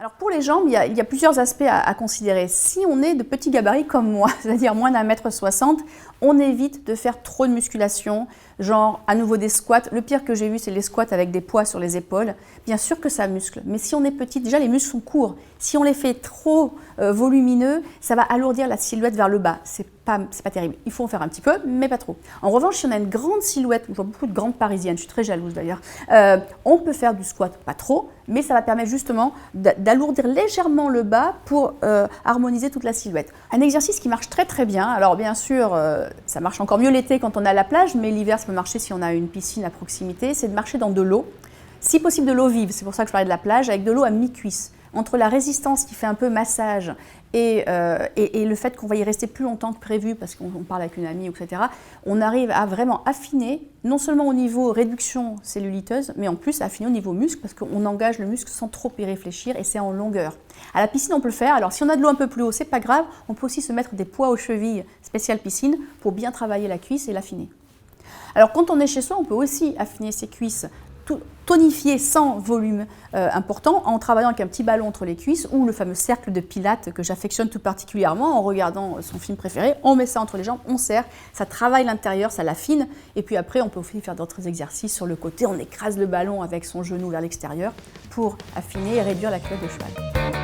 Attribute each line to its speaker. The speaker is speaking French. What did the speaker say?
Speaker 1: Alors pour les jambes, il y a plusieurs aspects à considérer. Si on est de petits gabarits comme moi, c'est-à-dire moins d'1,60 m, on évite de faire trop de musculation, genre à nouveau des squats. Le pire que j'ai vu, c'est les squats avec des poids sur les épaules. Bien sûr que ça muscle, mais si on est petit, déjà les muscles sont courts. Si on les fait trop volumineux, ça va alourdir la silhouette vers le bas. C'est pas terrible. Il faut en faire un petit peu, mais pas trop. En revanche, si on a une grande silhouette, je vois beaucoup de grandes parisiennes, je suis très jalouse d'ailleurs, on peut faire du squat, pas trop, mais ça va permettre justement d'alourdir légèrement le bas pour harmoniser toute la silhouette. Un exercice qui marche très très bien, alors bien sûr, ça marche encore mieux l'été quand on est à la plage, mais l'hiver ça peut marcher si on a une piscine à proximité, c'est de marcher dans de l'eau. Si possible de l'eau vive, c'est pour ça que je parlais de la plage, avec de l'eau à mi-cuisse. Entre la résistance qui fait un peu massage et le fait qu'on va y rester plus longtemps que prévu parce qu'on parle avec une amie, etc., on arrive à vraiment affiner, non seulement au niveau réduction celluliteuse, mais en plus affiner au niveau muscle parce qu'on engage le muscle sans trop y réfléchir et c'est en longueur. À la piscine, on peut le faire. Alors si on a de l'eau un peu plus haut, c'est pas grave. On peut aussi se mettre des poids aux chevilles spéciales piscine pour bien travailler la cuisse et l'affiner. Alors quand on est chez soi, on peut aussi affiner ses cuisses, tonifier sans volume important en travaillant avec un petit ballon entre les cuisses ou le fameux cercle de Pilates que j'affectionne tout particulièrement en regardant son film préféré. On met ça entre les jambes, on serre, ça travaille l'intérieur, ça l'affine et puis après on peut aussi faire d'autres exercices sur le côté, on écrase le ballon avec son genou vers l'extérieur pour affiner et réduire la culotte de cheval.